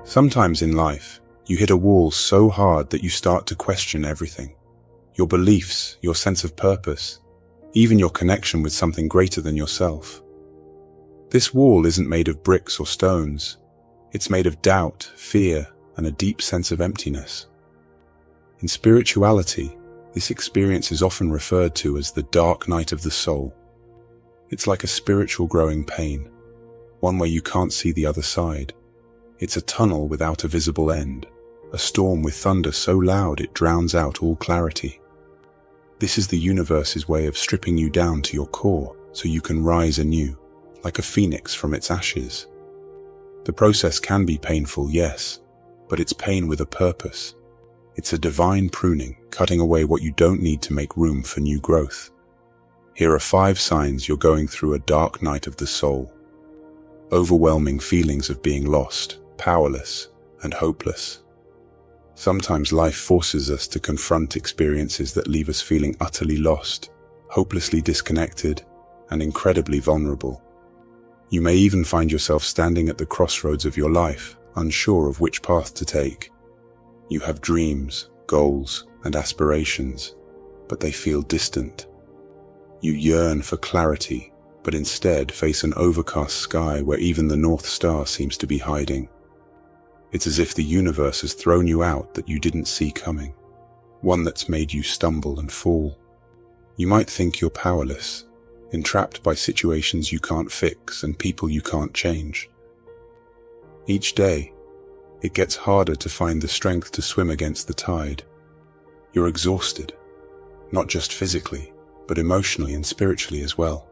Sometimes in life, you hit a wall so hard that you start to question everything. Your beliefs, your sense of purpose, even your connection with something greater than yourself. This wall isn't made of bricks or stones. It's made of doubt, fear, and a deep sense of emptiness. In spirituality, this experience is often referred to as the dark night of the soul. It's like a spiritual growing pain, one where you can't see the other side. It's a tunnel without a visible end, a storm with thunder so loud it drowns out all clarity. This is the universe's way of stripping you down to your core so you can rise anew, like a phoenix from its ashes. The process can be painful, yes, but it's pain with a purpose. It's a divine pruning, cutting away what you don't need to make room for new growth. Here are 5 signs you're going through a dark night of the soul. Overwhelming feelings of being lost, powerless, and hopeless. Sometimes life forces us to confront experiences that leave us feeling utterly lost, hopelessly disconnected, and incredibly vulnerable. You may even find yourself standing at the crossroads of your life, unsure of which path to take. You have dreams, goals, and aspirations, but they feel distant. You yearn for clarity, but instead face an overcast sky where even the North Star seems to be hiding. It's as if the universe has thrown you out that you didn't see coming, one that's made you stumble and fall. You might think you're powerless, entrapped by situations you can't fix and people you can't change. Each day, it gets harder to find the strength to swim against the tide. You're exhausted, not just physically, but emotionally and spiritually as well.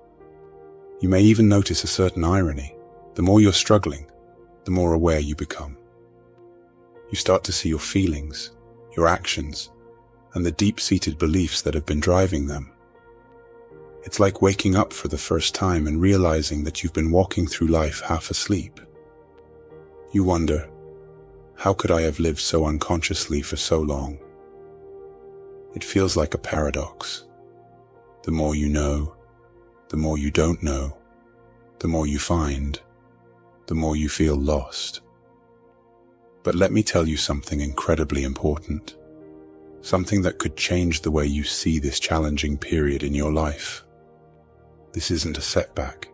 You may even notice a certain irony. The more you're struggling, the more aware you become. You start to see your feelings, your actions, and the deep-seated beliefs that have been driving them. It's like waking up for the first time and realizing that you've been walking through life half asleep. You wonder, how could I have lived so unconsciously for so long? It feels like a paradox. The more you know, the more you don't know, the more you find, the more you feel lost. But let me tell you something incredibly important, something that could change the way you see this challenging period in your life. This isn't a setback,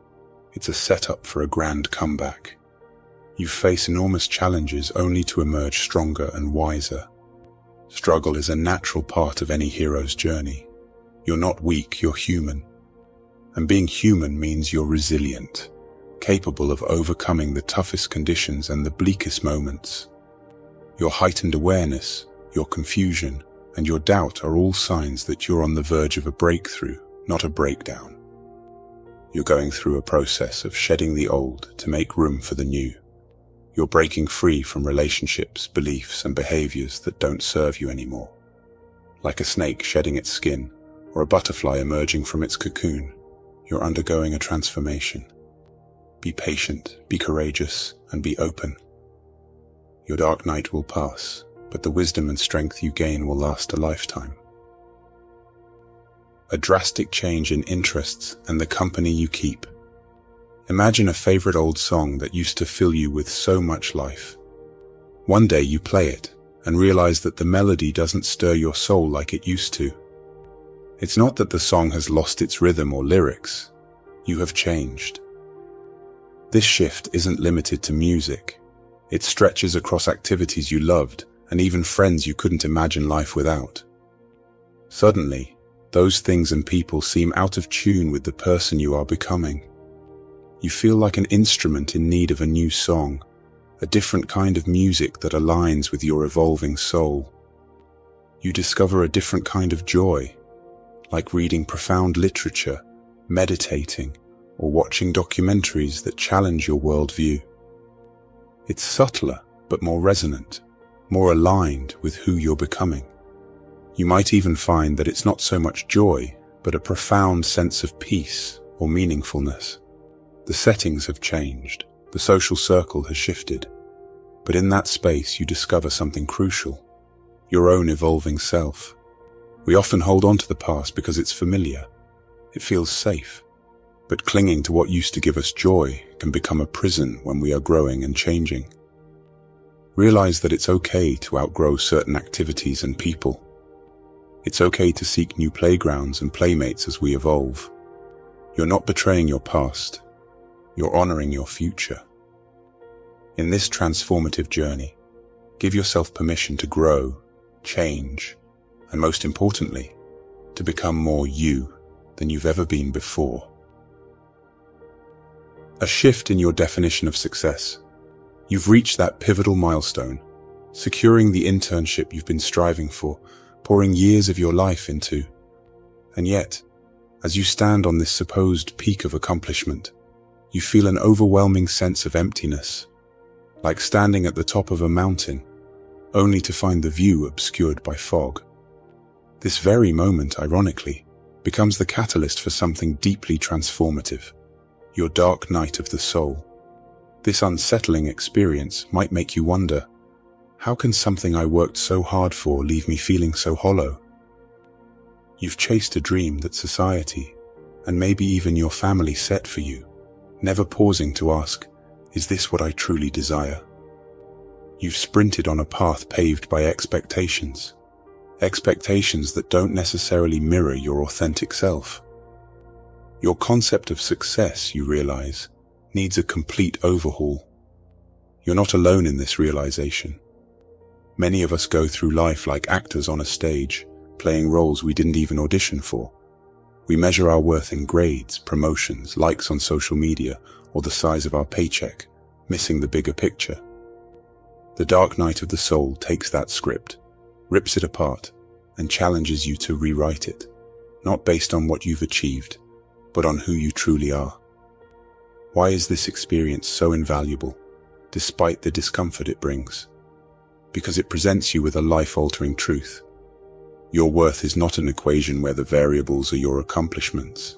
it's a setup for a grand comeback. You face enormous challenges only to emerge stronger and wiser. Struggle is a natural part of any hero's journey. You're not weak, you're human. And being human means you're resilient, capable of overcoming the toughest conditions and the bleakest moments. Your heightened awareness, your confusion, and your doubt are all signs that you're on the verge of a breakthrough, not a breakdown. You're going through a process of shedding the old to make room for the new. You're breaking free from relationships, beliefs, and behaviors that don't serve you anymore. Like a snake shedding its skin, or a butterfly emerging from its cocoon, you're undergoing a transformation. Be patient, be courageous, and be open. Your dark night will pass, but the wisdom and strength you gain will last a lifetime. A drastic change in interests and the company you keep. Imagine a favorite old song that used to fill you with so much life. One day you play it and realize that the melody doesn't stir your soul like it used to. It's not that the song has lost its rhythm or lyrics. You have changed. This shift isn't limited to music. It stretches across activities you loved and even friends you couldn't imagine life without. Suddenly, those things and people seem out of tune with the person you are becoming. You feel like an instrument in need of a new song, a different kind of music that aligns with your evolving soul. You discover a different kind of joy, like reading profound literature, meditating, or watching documentaries that challenge your worldview. It's subtler, but more resonant, more aligned with who you're becoming. You might even find that it's not so much joy, but a profound sense of peace or meaningfulness. The settings have changed, the social circle has shifted, but in that space you discover something crucial, your own evolving self. We often hold on to the past because it's familiar. It feels safe. But clinging to what used to give us joy can become a prison when we are growing and changing. Realize that it's okay to outgrow certain activities and people. It's okay to seek new playgrounds and playmates as we evolve. You're not betraying your past. You're honoring your future. In this transformative journey, give yourself permission to grow, change, and most importantly, to become more you than you've ever been before. A shift in your definition of success. You've reached that pivotal milestone, securing the internship you've been striving for, pouring years of your life into. And yet, as you stand on this supposed peak of accomplishment, you feel an overwhelming sense of emptiness, like standing at the top of a mountain, only to find the view obscured by fog. This very moment, ironically, becomes the catalyst for something deeply transformative, your dark night of the soul. This unsettling experience might make you wonder, how can something I worked so hard for leave me feeling so hollow? You've chased a dream that society, and maybe even your family set for you, never pausing to ask, is this what I truly desire? You've sprinted on a path paved by expectations that don't necessarily mirror your authentic self. Your concept of success, you realize, needs a complete overhaul. You're not alone in this realization. Many of us go through life like actors on a stage, playing roles we didn't even audition for. We measure our worth in grades, promotions, likes on social media, or the size of our paycheck, missing the bigger picture. The dark night of the soul takes that script, rips it apart, and challenges you to rewrite it, not based on what you've achieved, but on who you truly are. Why is this experience so invaluable, despite the discomfort it brings? Because it presents you with a life-altering truth. Your worth is not an equation where the variables are your accomplishments.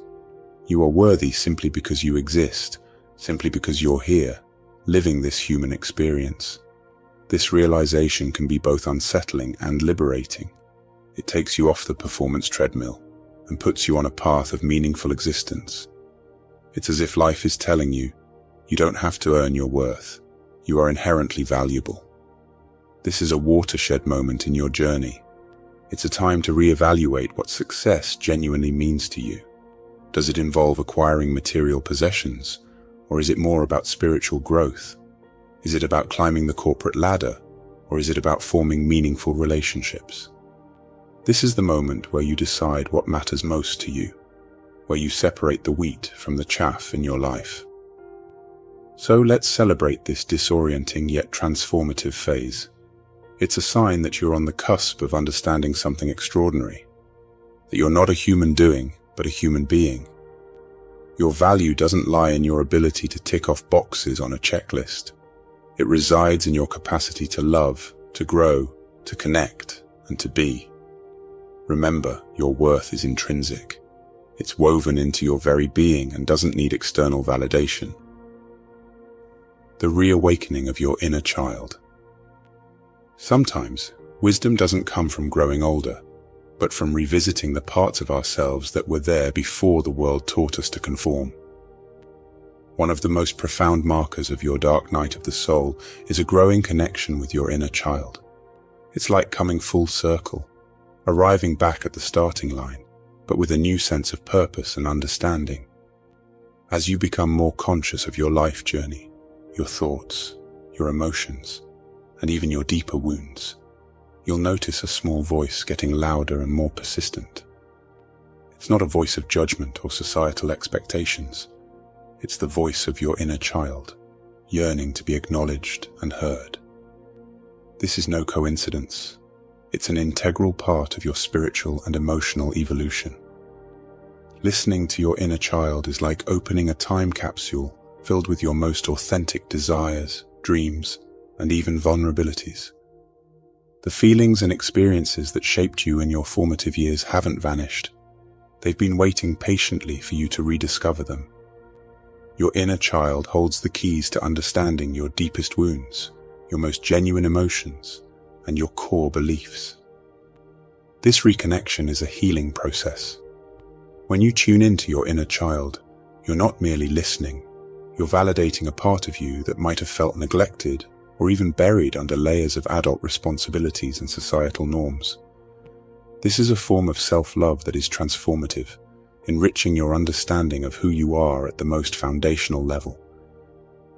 You are worthy simply because you exist, simply because you're here, living this human experience. This realization can be both unsettling and liberating. It takes you off the performance treadmill and puts you on a path of meaningful existence. It's as if life is telling you, you don't have to earn your worth. You are inherently valuable. This is a watershed moment in your journey. It's a time to reevaluate what success genuinely means to you. Does it involve acquiring material possessions, or is it more about spiritual growth? Is it about climbing the corporate ladder, or is it about forming meaningful relationships? This is the moment where you decide what matters most to you, where you separate the wheat from the chaff in your life. So let's celebrate this disorienting yet transformative phase. It's a sign that you're on the cusp of understanding something extraordinary, that you're not a human doing, but a human being. Your value doesn't lie in your ability to tick off boxes on a checklist. It resides in your capacity to love, to grow, to connect, and to be. Remember, your worth is intrinsic. It's woven into your very being and doesn't need external validation. The reawakening of your inner child. Sometimes, wisdom doesn't come from growing older, but from revisiting the parts of ourselves that were there before the world taught us to conform. One of the most profound markers of your dark night of the soul is a growing connection with your inner child. It's like coming full circle, arriving back at the starting line, but with a new sense of purpose and understanding. As you become more conscious of your life journey, your thoughts, your emotions, and even your deeper wounds, you'll notice a small voice getting louder and more persistent. It's not a voice of judgment or societal expectations. It's the voice of your inner child, yearning to be acknowledged and heard. This is no coincidence. It's an integral part of your spiritual and emotional evolution. Listening to your inner child is like opening a time capsule filled with your most authentic desires, dreams, and even vulnerabilities. The feelings and experiences that shaped you in your formative years haven't vanished. They've been waiting patiently for you to rediscover them. Your inner child holds the keys to understanding your deepest wounds, your most genuine emotions, and your core beliefs. This reconnection is a healing process. When you tune into your inner child, you're not merely listening, you're validating a part of you that might have felt neglected or even buried under layers of adult responsibilities and societal norms. This is a form of self-love that is transformative, enriching your understanding of who you are at the most foundational level.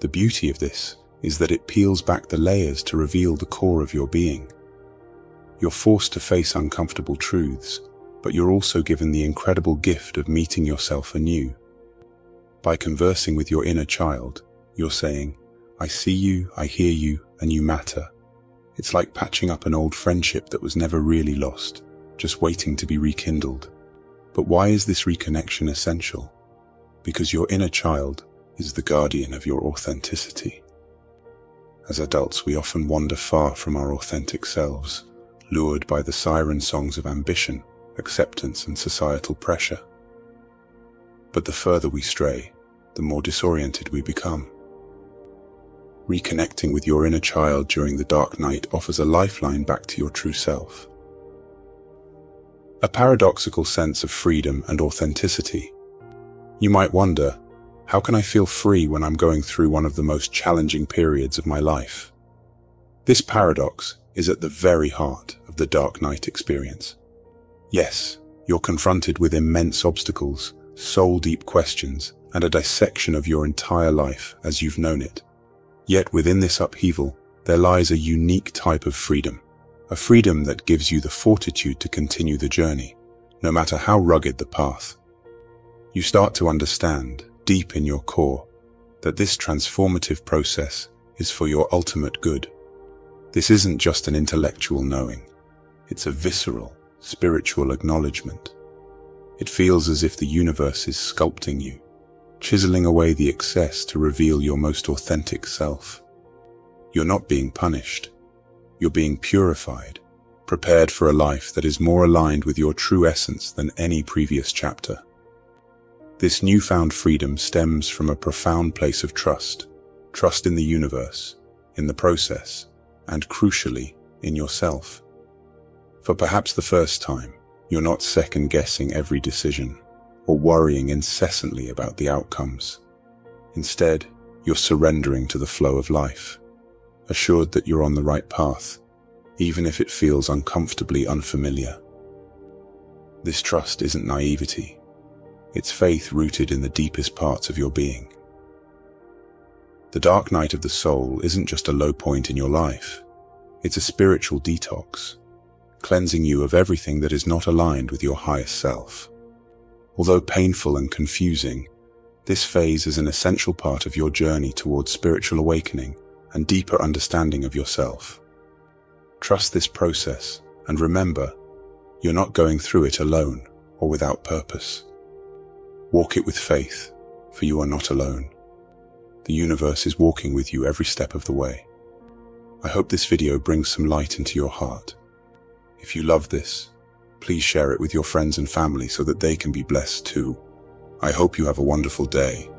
The beauty of this is that it peels back the layers to reveal the core of your being. You're forced to face uncomfortable truths, but you're also given the incredible gift of meeting yourself anew. By conversing with your inner child, you're saying, "I see you, I hear you, and you matter." It's like patching up an old friendship that was never really lost, just waiting to be rekindled. But why is this reconnection essential? Because your inner child is the guardian of your authenticity. As adults, we often wander far from our authentic selves, lured by the siren songs of ambition, acceptance, and societal pressure. But the further we stray, the more disoriented we become. Reconnecting with your inner child during the dark night offers a lifeline back to your true self. A paradoxical sense of freedom and authenticity. You might wonder, how can I feel free when I'm going through one of the most challenging periods of my life? This paradox is at the very heart of the dark night experience. Yes, you're confronted with immense obstacles, soul-deep questions, and a dissection of your entire life as you've known it. Yet within this upheaval, there lies a unique type of freedom, a freedom that gives you the fortitude to continue the journey, no matter how rugged the path. You start to understand, deep in your core, that this transformative process is for your ultimate good. This isn't just an intellectual knowing. It's a visceral, spiritual acknowledgement. It feels as if the universe is sculpting you, chiseling away the excess to reveal your most authentic self. You're not being punished. You're being purified, prepared for a life that is more aligned with your true essence than any previous chapter. This newfound freedom stems from a profound place of trust in the universe, in the process, and crucially, in yourself. For perhaps the first time, you're not second-guessing every decision or worrying incessantly about the outcomes. Instead, you're surrendering to the flow of life, assured that you're on the right path, even if it feels uncomfortably unfamiliar. This trust isn't naivety. It's faith rooted in the deepest parts of your being. The dark night of the soul isn't just a low point in your life. It's a spiritual detox, cleansing you of everything that is not aligned with your highest self. Although painful and confusing, this phase is an essential part of your journey towards spiritual awakening and deeper understanding of yourself. Trust this process and remember, you're not going through it alone or without purpose. Walk it with faith, for you are not alone. The universe is walking with you every step of the way. I hope this video brings some light into your heart. If you love this, please share it with your friends and family so that they can be blessed too. I hope you have a wonderful day.